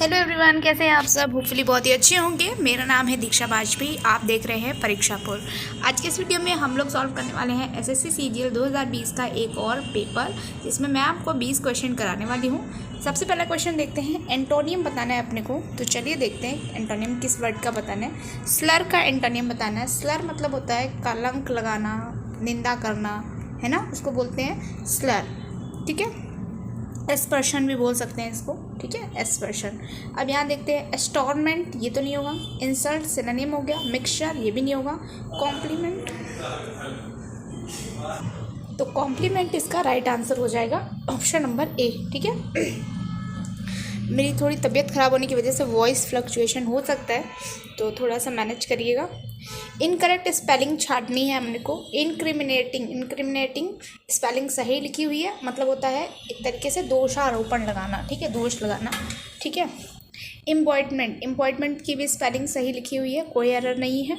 Hello everyone, कैसे हैं आप सब। होपफुली बहुत ही अच्छे होंगे। मेरा नाम है दीक्षा वाजपेयी, आप देख रहे हैं परीक्षापुर। आज के इस वीडियो में हम लोग सॉल्व करने वाले हैं एसएससी सीजीएल 2020 का एक और पेपर, जिसमें मैं आपको 20 क्वेश्चन कराने वाली हूँ। सबसे पहला क्वेश्चन देखते हैं। एंटोनियम बताना है अपने को, तो चलिए देखते हैं एंटोनियम किस वर्ड का बताना है। स्लर का एंटोनियम बताना है। स्लर मतलब होता है कलंक लगाना, निंदा करना, है ना, उसको बोलते हैं स्लर। ठीक है, एस्पर्शन भी बोल सकते हैं इसको। ठीक है, एस्पर्शन। अब यहाँ देखते हैं एस्टोरमेंट, ये तो नहीं होगा। इंसल्ट सिनोनिम हो गया। मिक्सचर, ये भी नहीं होगा। कॉम्प्लीमेंट, तो कॉम्प्लीमेंट इसका राइट आंसर हो जाएगा ऑप्शन नंबर ए। ठीक है, मेरी थोड़ी तबीयत ख़राब होने की वजह से वॉइस फ्लक्चुएशन हो सकता है, तो थोड़ा सा मैनेज करिएगा। इनकरेक्ट स्पेलिंग छाटनी है हमने को। इंक्रिमिनेटिंग स्पेलिंग सही लिखी हुई है, मतलब होता है एक तरीके से दोषारोपण लगाना। ठीक है, दोष लगाना। ठीक है, इम्पॉइंटमेंट की भी स्पेलिंग सही लिखी हुई है, कोई एरर नहीं है।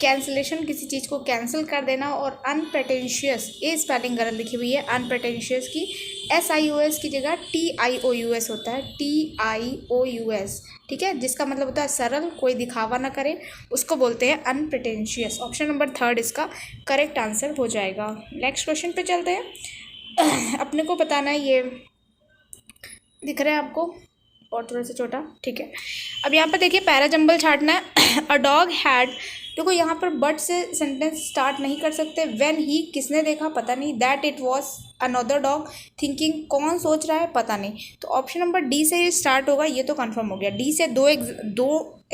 कैंसिलेशन, किसी चीज़ को कैंसिल कर देना। और अनप्रेटेंशियस, ये स्पेलिंग गलत लिखी हुई है। अनप्रेटेंशियस की SIOS की जगह TIOUS होता है, TIOUS। ठीक है, जिसका मतलब होता है सरल, कोई दिखावा ना करे, उसको बोलते हैं अनप्रेटेंशियस। ऑप्शन नंबर 3 इसका करेक्ट आंसर हो जाएगा। नेक्स्ट क्वेश्चन पे चलते हैं। अपने को बताना है, ये दिख रहा है आपको और थोड़ा सा छोटा। ठीक है, अब यहाँ पर देखिए पैराजंबल छाटना है। अ डॉग हैड, देखो यहाँ पर बट से सेंटेंस स्टार्ट नहीं कर सकते। व्हेन ही, किसने देखा, पता नहीं। That it was another dog, thinking, कौन सोच रहा है, पता नहीं। तो ऑप्शन नंबर डी से ये स्टार्ट होगा, ये तो कंफर्म हो गया। डी से दो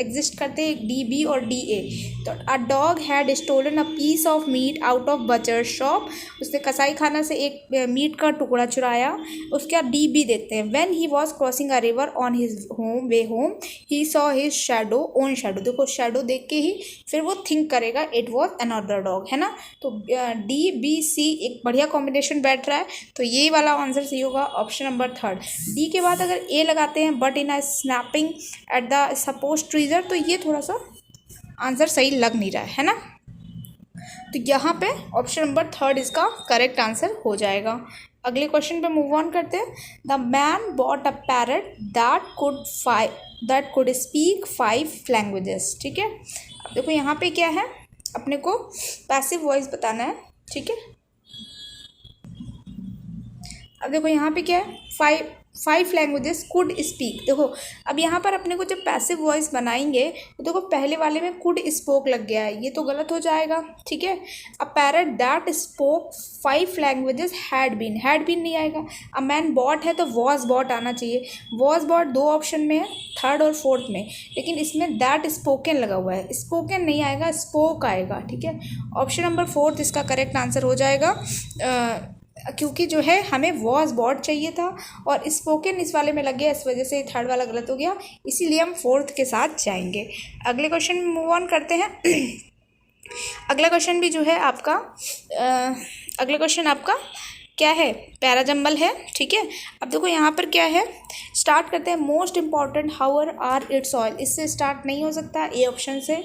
एग्जिस्ट करते हैं, DB और DA। तो a dog had stolen a piece of meat out of butcher shop, उसने कसाई खाना से एक मीट का टुकड़ा चुराया। उसके बाद DB देखते हैं। When he was crossing a river on his way home he saw his shadow own shadow, देखो शैडो देख के ही फिर वो थिंक करेगा इट वॉज अनदर डॉग, है ना। तो DBC एक बढ़िया कॉम्बिनेशन बैठ रहा है, तो ये वाला आंसर सही होगा ऑप्शन नंबर 3। डी के बाद अगर ए लगाते हैं, but in a snapping at the suppose treasure, तो ये थोड़ा सा आंसर सही लग नहीं रहा है ना। तो यहाँ पे ऑप्शन नंबर 3 इसका करेक्ट आंसर हो जाएगा। अगले क्वेश्चन पे मूव ऑन करते हैं। The man bought a parrot that could speak 5 languages. ठीक है, अब देखो यहाँ पे क्या है, अपने को पैसिव वॉइस बताना है। ठीक है, अब देखो यहाँ पे क्या है, फाइव लैंग्वेजेस कुड स्पीक। देखो अब यहाँ पर अपने को जब पैसिव वॉइस बनाएंगे तो देखो पहले वाले में कुड स्पोक लग गया है, ये तो गलत हो जाएगा। ठीक है, a parrot that spoke 5 languages had been नहीं आएगा। अ मैन बॉट है तो वॉज बॉट आना चाहिए। वॉज बॉट 2 ऑप्शन में है, 3rd और 4th में, लेकिन इसमें दैट स्पोकन लगा हुआ है, स्पोकन नहीं आएगा, स्पोक आएगा। ठीक है, ऑप्शन नंबर 4 इसका करेक्ट आंसर हो जाएगा। क्योंकि जो है हमें वॉज बॉट चाहिए था और स्पोकन इस वाले में लग गया, इस वजह से 3rd वाला गलत हो गया, इसीलिए हम 4th के साथ जाएंगे। अगले क्वेश्चन में मूव ऑन करते हैं। अगला क्वेश्चन भी जो है आपका अगला क्वेश्चन आपका क्या है, पैराजंबल है। ठीक है, अब देखो यहाँ पर क्या है, स्टार्ट करते हैं। Most important hour are its oil, इससे स्टार्ट नहीं हो सकता, ए ऑप्शन से।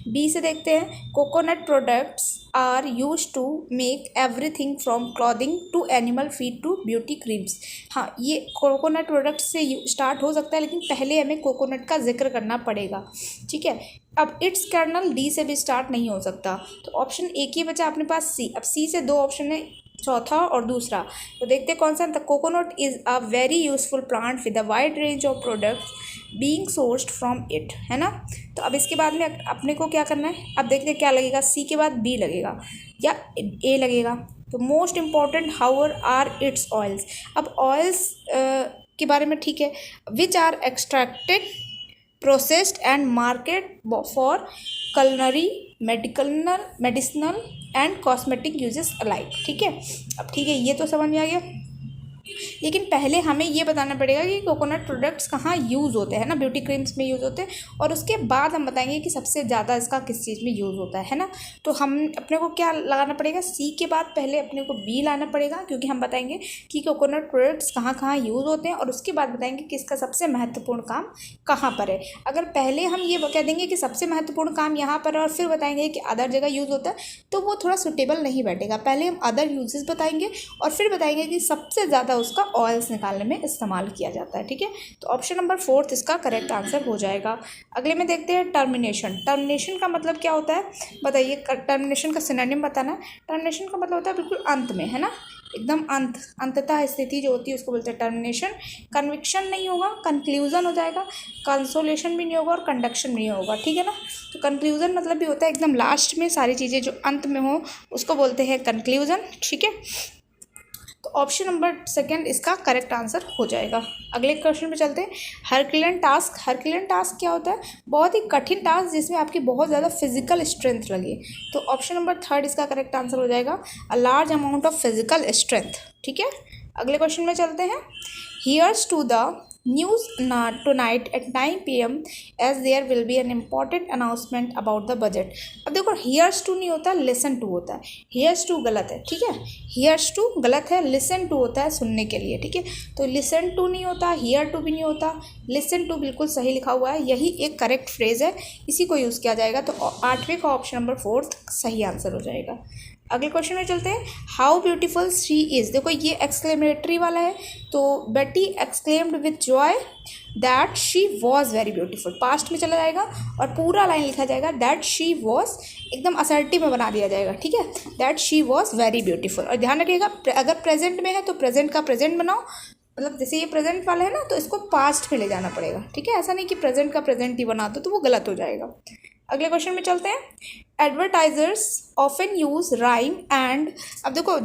बी से देखते हैं। Coconut products are use to make everything from clothing to animal feed to beauty creams. हाँ, ये कोकोनट प्रोडक्ट्स से स्टार्ट हो सकता है, लेकिन पहले हमें कोकोनट का जिक्र करना पड़ेगा। ठीक है, अब इट्स कर्नल, डी से भी स्टार्ट नहीं हो सकता, तो ऑप्शन ए की बचा अपने पास सी। अब सी से 2 ऑप्शन है, चौथा और दूसरा, तो देखते हैं कौन सा। The coconut is a very useful plant with a wide range of products being sourced from it, है ना। तो अब इसके बाद में अपने को क्या करना है, अब देखते हैं क्या लगेगा, सी के बाद बी लगेगा या ए लगेगा। तो most important hour are its oils. अब ऑयल्स के बारे में ठीक है, which are extracted, processed and market for culinary, medicinal and cosmetic uses alike. ठीक है, अब ठीक है, ये तो समझ में आ गया, लेकिन पहले हमें ये बताना पड़ेगा कि कोकोनट प्रोडक्ट्स कहाँ यूज़ होते हैं ना, ब्यूटी क्रीम्स में यूज़ होते हैं, और उसके बाद हम बताएंगे कि सबसे ज़्यादा इसका किस चीज़ में यूज़ होता है ना। तो हम अपने को क्या लगाना पड़ेगा, सी के बाद पहले अपने को बी लाना पड़ेगा, क्योंकि हम बताएंगे कि कोकोनट प्रोडक्ट्स कहाँ कहाँ यूज़ होते हैं, और उसके बाद बताएंगे कि इसका सबसे महत्वपूर्ण काम कहाँ पर है। अगर पहले हम ये कह देंगे कि सबसे महत्वपूर्ण काम यहाँ पर और फिर बताएंगे कि अदर जगह यूज़ होता है, तो वो थोड़ा सुटेबल नहीं बैठेगा। पहले हम अदर यूजेस बताएंगे और फिर बताएंगे कि सबसे ज़्यादा उसका ऑयल्स निकालने में इस्तेमाल किया जाता है। ठीक है, तो ऑप्शन नंबर 4 इसका करेक्ट आंसर हो जाएगा। अगले में देखते हैं टर्मिनेशन। टर्मिनेशन का मतलब क्या होता है बताइए, टर्मिनेशन का सिनोनिम बताना है। टर्मिनेशन का मतलब होता है बिल्कुल अंत में, है ना, एकदम अंततः स्थिति जो होती है उसको बोलते हैं टर्मिनेशन। कन्विक्शन नहीं होगा, कंक्लूजन हो जाएगा। कंसोलेशन भी नहीं होगा और कंडक्शन भी नहीं होगा। ठीक है ना, तो कंक्लूजन मतलब भी होता है एकदम लास्ट में सारी चीज़ें जो अंत में हो उसको बोलते हैं कंक्लूजन। ठीक है, तो ऑप्शन नंबर 2 इसका करेक्ट आंसर हो जाएगा। अगले क्वेश्चन पे चलते हैं। Herculean task. हरक्यूलियन टास्क क्या होता है, बहुत ही कठिन टास्क जिसमें आपकी बहुत ज़्यादा फिजिकल स्ट्रेंथ लगे। तो ऑप्शन नंबर 3 इसका करेक्ट आंसर हो जाएगा, a large amount of physical strength. ठीक है, अगले क्वेश्चन में चलते हैं। Here's to the news tonight at 9 PM as there will be an important announcement about the budget। अब देखो hears to नहीं होता, listen to होता है। hears to गलत है, ठीक है, hears to गलत है, listen to होता है सुनने के लिए। ठीक है, तो listen to नहीं होता, hear to भी नहीं होता, listen to बिल्कुल सही लिखा हुआ है, यही एक करेक्ट फ्रेज है, इसी को यूज़ किया जाएगा। तो 8वें का ऑप्शन नंबर 4 सही आंसर हो जाएगा। अगले क्वेश्चन में चलते हैं। How beautiful she is. देखो ये एक्सक्लेमेटरी वाला है, तो बेटी exclaimed with Joy that she was very beautiful, past में चला जाएगा और पूरा लाइन लिखा जाएगा दैट शी वॉज, एकदम असर्टिव में बना दिया जाएगा। ठीक है, that she was very beautiful. और ध्यान रखिएगा अगर प्रेजेंट में है तो प्रेजेंट का प्रेजेंट बनाओ, मतलब जैसे ये प्रेजेंट वाला है ना तो इसको पास्ट में ले जाना पड़ेगा। ठीक है, ऐसा नहीं कि प्रेजेंट का प्रेजेंट ही बना दो तो वो गलत हो जाएगा। अगले क्वेश्चन में चलते हैं। Advertisers often use rhyme and. अब देखो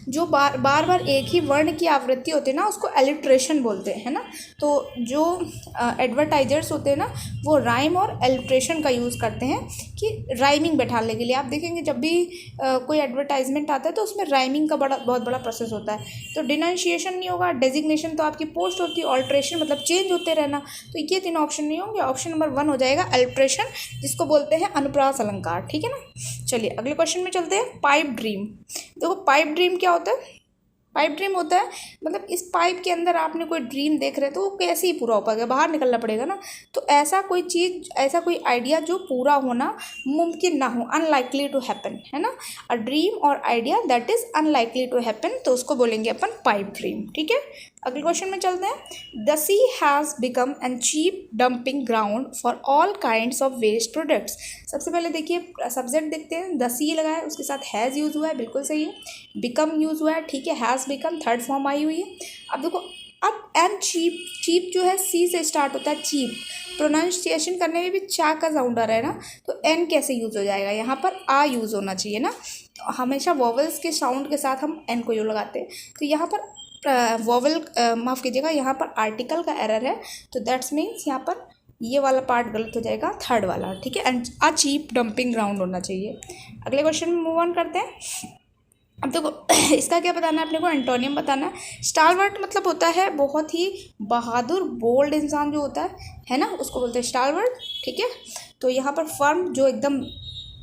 जो बार बार एक ही वर्ण की आवृत्ति होती है ना उसको एलिट्रेशन बोलते हैं, है ना। तो जो एडवर्टाइजर्स होते हैं ना वो राइम और एलिट्रेशन का यूज़ करते हैं कि राइमिंग बैठाने के लिए। आप देखेंगे जब भी कोई एडवर्टाइजमेंट आता है तो उसमें राइमिंग का बहुत बड़ा प्रोसेस होता है। तो डिनाउंसिएशन नहीं होगा, डेजिग्नेशन तो आपकी पोस्ट होती है, ऑल्ट्रेशन मतलब चेंज होते रहना, तो ये 3 ऑप्शन नहीं होंगे। ऑप्शन नंबर 1 हो जाएगा एलिट्रेशन, जिसको बोलते हैं अनुप्रास अलंकार। ठीक है ना, चलिए अगले क्वेश्चन में चलते हैं। Pipe dream. देखो पाइप ड्रीम क्या होता है, पाइप ड्रीम होता है मतलब इस पाइप के अंदर आपने कोई ड्रीम देख रहे तो वो कैसे ही पूरा हो पाएगा, बाहर निकलना पड़ेगा ना। तो ऐसा कोई चीज़, ऐसा कोई आइडिया जो पूरा होना मुमकिन ना हो, अनलाइकली टू हैपन, है ना। अ ड्रीम और idea that is unlikely to happen, तो उसको बोलेंगे अपन पाइप ड्रीम। ठीक है, अगले क्वेश्चन में चलते हैं। The sea has become an cheap dumping ground for all kinds of waste products. सबसे पहले देखिए सब्जेक्ट देखते हैं, द सी लगा है उसके साथ हैज़ यूज़ हुआ है, बिल्कुल सही है। बिकम यूज़ हुआ है, ठीक है, has become third form I हुई है। अब देखो अब एन चीप, चीप जो है सी से स्टार्ट होता है, चीप प्रोनाउंसिएशन करने में भी चा का साउंड आ रहा है ना, तो एन कैसे यूज़ हो जाएगा, यहाँ पर आ यूज़ होना चाहिए ना। तो हमेशा वॉवल्स के साउंड के साथ हम एन को यू लगाते हैं, तो यहाँ पर वॉवल माफ़ कीजिएगा, यहाँ पर आर्टिकल का एरर है, तो दैट्स मीन्स यहाँ पर ये वाला पार्ट गलत हो जाएगा, थर्ड वाला। ठीक है, अ चीप डंपिंग ग्राउंड होना चाहिए। अगले क्वेश्चन में मूव ऑन करते हैं। अब देखो इसका क्या बताना है अपने को, एंटोनियम बताना है। स्टालवर्ट मतलब होता है बहुत ही बहादुर, बोल्ड इंसान जो होता है ना, उसको बोलते हैं स्टालवर्ट। ठीक है, तो यहाँ पर फर्म जो एकदम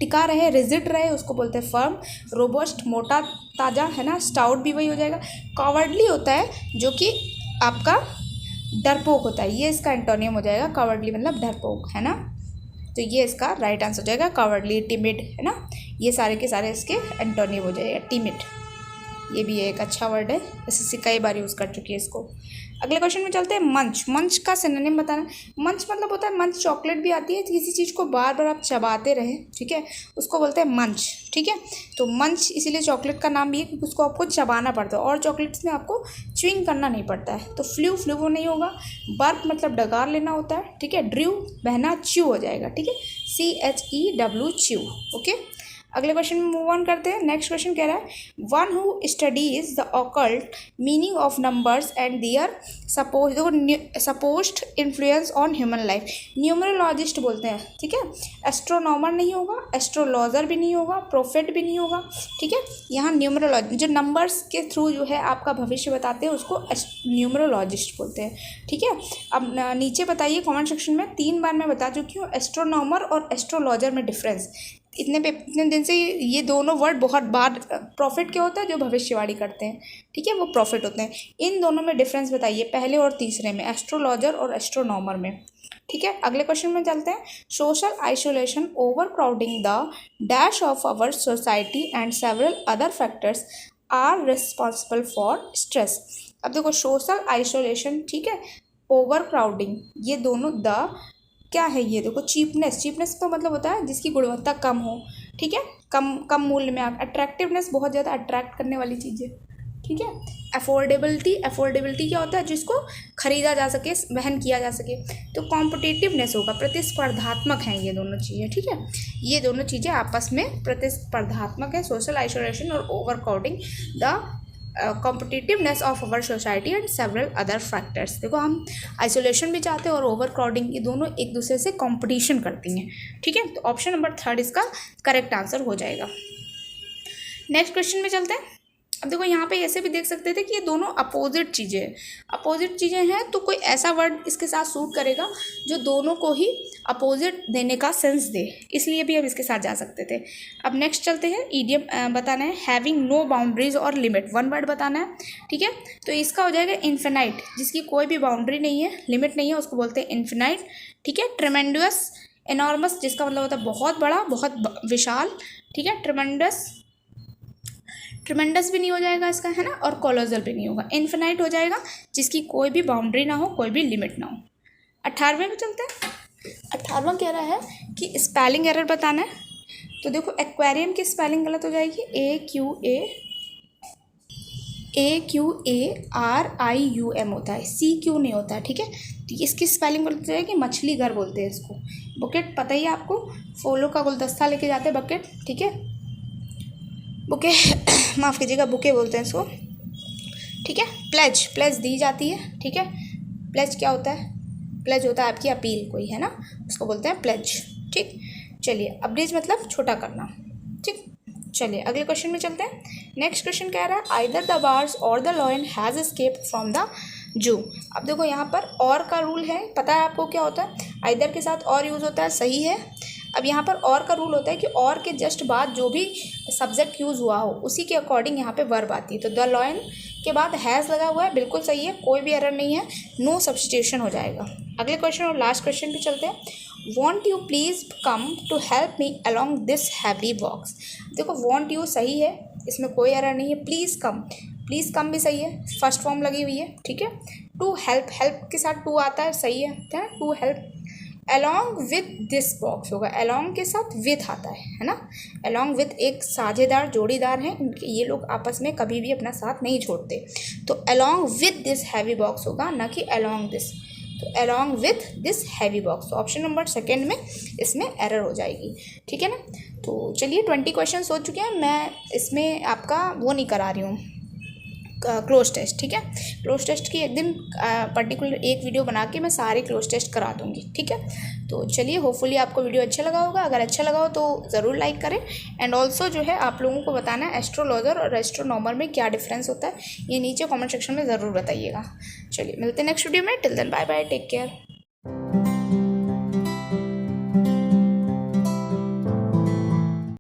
टिका रहे, रिजिड रहे, उसको बोलते हैं फर्म। रोबस्ट मोटा ताज़ा, है ना, स्टाउट भी वही हो जाएगा। कॉवर्डली होता है जो कि आपका डरपोक होता है, ये इसका एंटोनियम हो जाएगा। कॉवर्डली मतलब डरपोक, है ना, तो ये इसका राइट आंसर हो जाएगा। कॉवर्डली, टिमिड, है ना, ये सारे के सारे इसके एंटोनियम हो जाएगा। टिमिड ये भी एक अच्छा वर्ड है, एसएससी कई बार यूज़ कर चुकी है इसको। अगले क्वेश्चन में चलते हैं। मंच। मंच का सिनोनिम बताना। मंच मतलब होता है, मंच चॉकलेट भी आती है, किसी चीज़ को बार बार आप चबाते रहें, ठीक है, उसको बोलते हैं मंच। ठीक है, तो मंच इसीलिए चॉकलेट का नाम भी है क्योंकि उसको आपको चबाना पड़ता है, और चॉकलेट्स में आपको च्युइंग करना नहीं पड़ता है। तो फ्लू, फ्लू वो नहीं होगा। बर्प मतलब डगार लेना होता है, ठीक है। ड्रू बहना, च्यू हो जाएगा, ठीक है, CHEW, च्यू। ओके, अगले क्वेश्चन में मूव ऑन करते हैं। नेक्स्ट क्वेश्चन कह रहा है, one who studies the occult meaning of numbers and their supposed influence on human life. Numerologist बोलते हैं, ठीक है। एस्ट्रोनॉमर नहीं होगा, एस्ट्रोलॉजर भी नहीं होगा, प्रोफेट भी नहीं होगा, ठीक है। यहाँ न्यूमरोलॉजी जो नंबर्स के थ्रू जो है आपका भविष्य बताते हैं उसको न्यूमरोलॉजिस्ट बोलते हैं, ठीक है। अब नीचे बताइए कमेंट सेक्शन में, 3 बार मैं बता चुकी हूँ एस्ट्रोनॉमर और एस्ट्रोलॉजर में डिफरेंस। इतने दिन से ये दोनों वर्ड बहुत बार, प्रॉफिट क्या होता है जो भविष्यवाणी करते हैं, ठीक है, वो प्रॉफिट होते हैं। इन दोनों में डिफरेंस बताइए, पहले और तीसरे में, एस्ट्रोलॉजर और एस्ट्रोनॉमर में, ठीक है। अगले क्वेश्चन में चलते हैं। Social isolation, overcrowding the dash of our society and several other factors are responsible for stress. अब देखो सोशल आइसोलेशन, ठीक है, ओवर क्राउडिंग, ये दोनों द क्या है, ये देखो चीपनेस, चीपनेस तो मतलब होता है जिसकी गुणवत्ता कम हो, ठीक है, कम कम मूल्य में। अट्रैक्टिवनेस बहुत ज़्यादा अट्रैक्ट करने वाली चीज़ है, ठीक है। अफोर्डेबिलिटी, अफोर्डेबिलिटी क्या होता है, जिसको खरीदा जा सके, वहन किया जा सके। तो कॉम्पिटिटिवनेस होगा, प्रतिस्पर्धात्मक हैं ये दोनों चीज़ें, ठीक है, ये दोनों चीज़ें आपस में प्रतिस्पर्धात्मक है, सोशल आइसोलेशन और over crowding, the competitiveness of our society and several other factors. देखो हम आइसोलेशन भी चाहते हैं और ओवर क्राउडिंग, ये दोनों एक दूसरे से कंपटीशन करती हैं, ठीक है। तो ऑप्शन नंबर 3 इसका करेक्ट आंसर हो जाएगा। नेक्स्ट क्वेश्चन में चलते हैं। अब देखो यहाँ पे ऐसे भी देख सकते थे कि ये दोनों अपोजिट चीज़ें हैं, अपोजिट चीज़ें हैं, तो कोई ऐसा वर्ड इसके साथ सूट करेगा जो दोनों को ही अपोजिट देने का सेंस दे, इसलिए भी हम इसके साथ जा सकते थे। अब नेक्स्ट चलते हैं, ईडियम बताना है, हैविंग नो बाउंड्रीज और लिमिट, वन वर्ड बताना है, ठीक है। तो इसका हो जाएगा इन्फिनाइट, जिसकी कोई भी बाउंड्री नहीं है, लिमिट नहीं है, उसको बोलते हैं इन्फिनाइट, ठीक है। ट्रेमेंडस, एनॉर्मस, जिसका मतलब होता है बहुत बड़ा, बहुत विशाल, ठीक है। ट्रिमेंडस भी नहीं हो जाएगा इसका, है ना, और कोलोसल भी नहीं होगा। इन्फिनाइट हो जाएगा जिसकी कोई भी बाउंड्री ना हो, कोई भी लिमिट ना हो। 18वें में चलते हैं। 18वां कह रहा है कि स्पेलिंग एरर बताना है। तो देखो एक्वेरियम की स्पेलिंग गलत हो जाएगी, AQARIUM होता है, CQ नहीं होता है, ठीक है। तो इसकी स्पेलिंग गलत हो जाएगी, मछली घर बोलते हैं इसको। बुकेट पता ही है आपको, फूलों का गुलदस्ता लेके जाते हैं बकेट, ठीक है, बुके माफ़ कीजिएगा, बुके बोलते हैं इसको, ठीक है। प्लेज, प्लेज दी जाती है, ठीक है। प्लेज क्या होता है, प्लेज होता है आपकी अपील कोई, है ना, उसको बोलते हैं प्लेज, ठीक। चलिए, अपडेज मतलब छोटा करना, ठीक। चलिए अगले क्वेश्चन में चलते हैं। नेक्स्ट क्वेश्चन कह रहा है आइदर द बार्स और the lion has escaped from the zoo. अब देखो यहाँ पर और का रूल है, पता है आपको क्या होता है, आइदर के साथ और यूज़ होता है, सही है। अब यहाँ पर और का रूल होता है कि और के जस्ट बाद जो भी सब्जेक्ट यूज़ हुआ हो उसी के अकॉर्डिंग यहाँ पे वर्ब आती है। तो द लॉयन के बाद हैज़ लगा हुआ है, बिल्कुल सही है, कोई भी एरर नहीं है, नो सब्स्टिट्यूशन हो जाएगा। अगले क्वेश्चन और लास्ट क्वेश्चन पे चलते हैं। Won't you please come to help me along this heavy box. देखो वॉन्ट यू सही है, इसमें कोई एरर नहीं है। प्लीज़ कम, प्लीज़ कम भी सही है, फर्स्ट फॉर्म लगी हुई है, ठीक है। टू हेल्प, हेल्प के साथ टू आता है, सही है, क्या है, to help. Along with this box होगा, अलॉन्ग के साथ विथ आता है ना। अलॉन्ग विथ एक साझेदार, जोड़ीदार हैं, ये लोग आपस में कभी भी अपना साथ नहीं छोड़ते। तो along with this heavy box होगा, ना कि अलॉन्ग दिस। तो along with this heavy box, तो ऑप्शन नंबर 2 में इसमें एरर हो जाएगी, ठीक है ना। तो चलिए 20 क्वेश्चन हो चुके हैं, मैं इसमें आपका वो नहीं करा रही हूँ क्लोज टेस्ट, ठीक है। क्लोज टेस्ट की एक दिन पर्टिकुलर एक वीडियो बना के मैं सारे क्लोज टेस्ट करा दूँगी, ठीक है। तो चलिए होपफुली आपको वीडियो अच्छा लगा होगा, अगर अच्छा लगा हो तो ज़रूर लाइक करें। एंड ऑल्सो जो है आप लोगों को बताना है एस्ट्रोलॉजर और एस्ट्रोनॉमर में क्या डिफरेंस होता है, ये नीचे कॉमेंट सेक्शन में ज़रूर बताइएगा। चलिए मिलते हैं नेक्स्ट वीडियो में, till then bye bye, take care.